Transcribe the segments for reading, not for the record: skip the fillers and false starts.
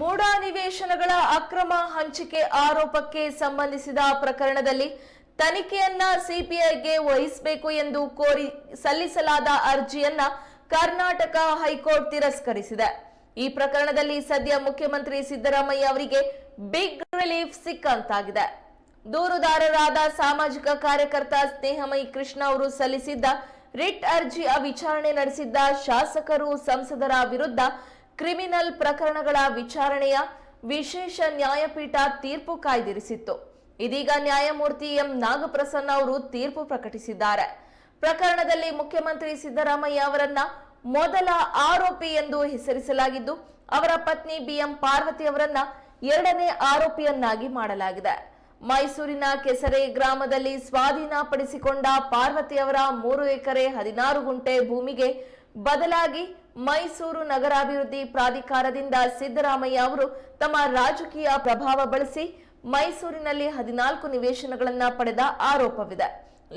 ಮೂಡ ನಿವೇಶನಗಳ ಅಕ್ರಮ ಹಂಚಿಕೆ ಆರೋಪಕ್ಕೆ ಸಂಬಂಧಿಸಿದ ಪ್ರಕರಣದಲ್ಲಿ ತನಿಖೆಯನ್ನ ಸಿಬಿಐಗೆ ವಹಿಸಬೇಕು ಎಂದು ಕೋರಿ ಸಲ್ಲಿಸಲಾದ ಅರ್ಜಿಯನ್ನ ಕರ್ನಾಟಕ ಹೈಕೋರ್ಟ್ ತಿರಸ್ಕರಿಸಿದೆ. ಈ ಪ್ರಕರಣದಲ್ಲಿ ಸದ್ಯ ಮುಖ್ಯಮಂತ್ರಿ ಸಿದ್ದರಾಮಯ್ಯ ಅವರಿಗೆ ಬಿಗ್ ರಿಲೀಫ್ ಸಿಕ್ಕಂತಾಗಿದೆ. ದೂರುದಾರರಾದ ಸಾಮಾಜಿಕ ಕಾರ್ಯಕರ್ತ ಸ್ನೇಹಮಯಿ ಕೃಷ್ಣ ಅವರು ಸಲ್ಲಿಸಿದ್ದ ರಿಟ್ ಅರ್ಜಿಯ ವಿಚಾರಣೆ ನಡೆಸಿದ್ದ ಶಾಸಕರು, ಸಂಸದರ ವಿರುದ್ಧ ಕ್ರಿಮಿನಲ್ ಪ್ರಕರಣಗಳ ವಿಚಾರಣೆಯ ವಿಶೇಷ ನ್ಯಾಯಪೀಠ ತೀರ್ಪು ಕಾಯ್ದಿರಿಸಿತ್ತು. ಇದೀಗ ನ್ಯಾಯಮೂರ್ತಿ ಎಂ ನಾಗಪ್ರಸನ್ನ ಅವರು ತೀರ್ಪು ಪ್ರಕಟಿಸಿದ್ದಾರೆ. ಪ್ರಕರಣದಲ್ಲಿ ಮುಖ್ಯಮಂತ್ರಿ ಸಿದ್ದರಾಮಯ್ಯ ಅವರನ್ನ ಮೊದಲ ಆರೋಪಿ ಎಂದು ಹೆಸರಿಸಲಾಗಿದ್ದು, ಅವರ ಪತ್ನಿ ಬಿಎಂ ಪಾರ್ವತಿ ಅವರನ್ನ ಎರಡನೇ ಆರೋಪಿಯನ್ನಾಗಿ ಮಾಡಲಾಗಿದೆ. ಮೈಸೂರಿನ ಕೆಸರೆ ಗ್ರಾಮದಲ್ಲಿ ಸ್ವಾಧೀನಪಡಿಸಿಕೊಂಡ ಪಾರ್ವತಿ ಅವರ 3 ಎಕರೆ 16 ಗುಂಟೆ ಭೂಮಿಗೆ ಬದಲಾಗಿ ಮೈಸೂರು ನಗರಾಭಿವೃದ್ಧಿ ಪ್ರಾಧಿಕಾರದಿಂದ ಸಿದ್ದರಾಮಯ್ಯ ಅವರು ತಮ್ಮ ರಾಜಕೀಯ ಪ್ರಭಾವ ಬಳಸಿ ಮೈಸೂರಿನಲ್ಲಿ 14 ನಿವೇಶನಗಳನ್ನು ಪಡೆದ ಆರೋಪವಿದೆ.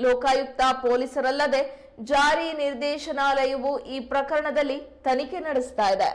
ಲೋಕಾಯುಕ್ತ ಪೊಲೀಸರಲ್ಲದೆ ಜಾರಿ ನಿರ್ದೇಶನಾಲಯವು ಈ ಪ್ರಕರಣದಲ್ಲಿ ತನಿಖೆ ನಡೆಸ್ತಾ ಇದೆ.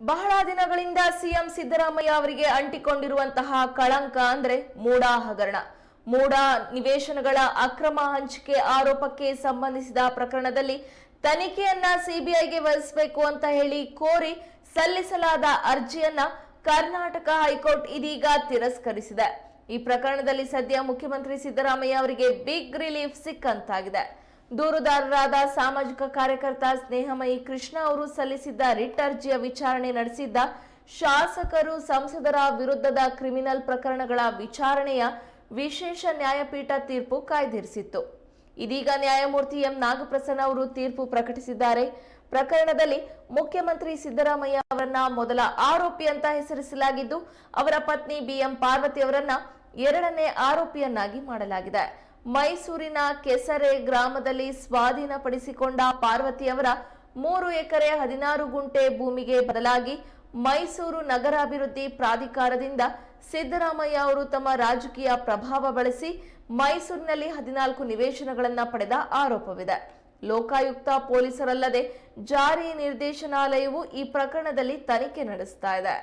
ಬಹಳ ದಿನಗಳಿಂದ ಸಿಎಂ ಸಿದ್ದರಾಮಯ್ಯ ಅವರಿಗೆ ಅಂಟಿಕೊಂಡಿರುವಂತಹ ಕಳಂಕ ಅಂದ್ರೆ ಮೂಡ ಹಗರಣ. ಮೂಡ ನಿವೇಶನಗಳ ಅಕ್ರಮ ಹಂಚಿಕೆ ಆರೋಪಕ್ಕೆ ಸಂಬಂಧಿಸಿದ ಪ್ರಕರಣದಲ್ಲಿ ತನಿಖೆಯನ್ನ ಸಿಬಿಐಗೆ ವಹಿಸಬೇಕು ಅಂತ ಹೇಳಿ ಕೋರಿ ಸಲ್ಲಿಸಲಾದ ಅರ್ಜಿಯನ್ನ ಕರ್ನಾಟಕ ಹೈಕೋರ್ಟ್ ಇದೀಗ ತಿರಸ್ಕರಿಸಿದೆ. ಈ ಪ್ರಕರಣದಲ್ಲಿ ಸದ್ಯ ಮುಖ್ಯಮಂತ್ರಿ ಸಿದ್ದರಾಮಯ್ಯ ಅವರಿಗೆ ಬಿಗ್ ರಿಲೀಫ್ ಸಿಕ್ಕಂತಾಗಿದೆ. ದೂರುದಾರರಾದ ಸಾಮಾಜಿಕ ಕಾರ್ಯಕರ್ತ ಸ್ನೇಹಮಯಿ ಕೃಷ್ಣ ಅವರು ಸಲ್ಲಿಸಿದ್ದ ರಿಟ್ ಅರ್ಜಿಯ ವಿಚಾರಣೆ ನಡೆಸಿದ್ದ ಶಾಸಕರು, ಸಂಸದರ ವಿರುದ್ಧದ ಕ್ರಿಮಿನಲ್ ಪ್ರಕರಣಗಳ ವಿಚಾರಣೆಯ ವಿಶೇಷ ನ್ಯಾಯಪೀಠ ತೀರ್ಪು ಕಾಯ್ದಿರಿಸಿತ್ತು. ಇದೀಗ ನ್ಯಾಯಮೂರ್ತಿ ಎಂ ನಾಗಪ್ರಸನ್ನ ಅವರು ತೀರ್ಪು ಪ್ರಕಟಿಸಿದ್ದಾರೆ. ಪ್ರಕರಣದಲ್ಲಿ ಮುಖ್ಯಮಂತ್ರಿ ಸಿದ್ದರಾಮಯ್ಯ ಅವರನ್ನ ಮೊದಲ ಆರೋಪಿ ಅಂತ ಹೆಸರಿಸಲಾಗಿದ್ದು, ಅವರ ಪತ್ನಿ ಬಿಎಂ ಪಾರ್ವತಿ ಅವರನ್ನ ಎರಡನೇ ಆರೋಪಿಯನ್ನಾಗಿ ಮಾಡಲಾಗಿದೆ. ಮೈಸೂರಿನ ಕೆಸರೆ ಗ್ರಾಮದಲ್ಲಿ ಸ್ವಾಧೀನಪಡಿಸಿಕೊಂಡ ಪಾರ್ವತಿಯವರ 3 ಎಕರೆ 16 ಗುಂಟೆ ಭೂಮಿಗೆ ಬದಲಾಗಿ ಮೈಸೂರು ನಗರಾಭಿವೃದ್ಧಿ ಪ್ರಾಧಿಕಾರದಿಂದ ಸಿದ್ದರಾಮಯ್ಯ ಅವರು ತಮ್ಮ ರಾಜಕೀಯ ಪ್ರಭಾವ ಬಳಸಿ ಮೈಸೂರಿನಲ್ಲಿ 14 ನಿವೇಶನಗಳನ್ನು ಪಡೆದ ಆರೋಪವಿದೆ. ಲೋಕಾಯುಕ್ತ ಪೊಲೀಸರಲ್ಲದೆ ಜಾರಿ ನಿರ್ದೇಶನಾಲಯವು ಈ ಪ್ರಕರಣದಲ್ಲಿ ತನಿಖೆ ನಡೆಸ್ತಾ ಇದೆ.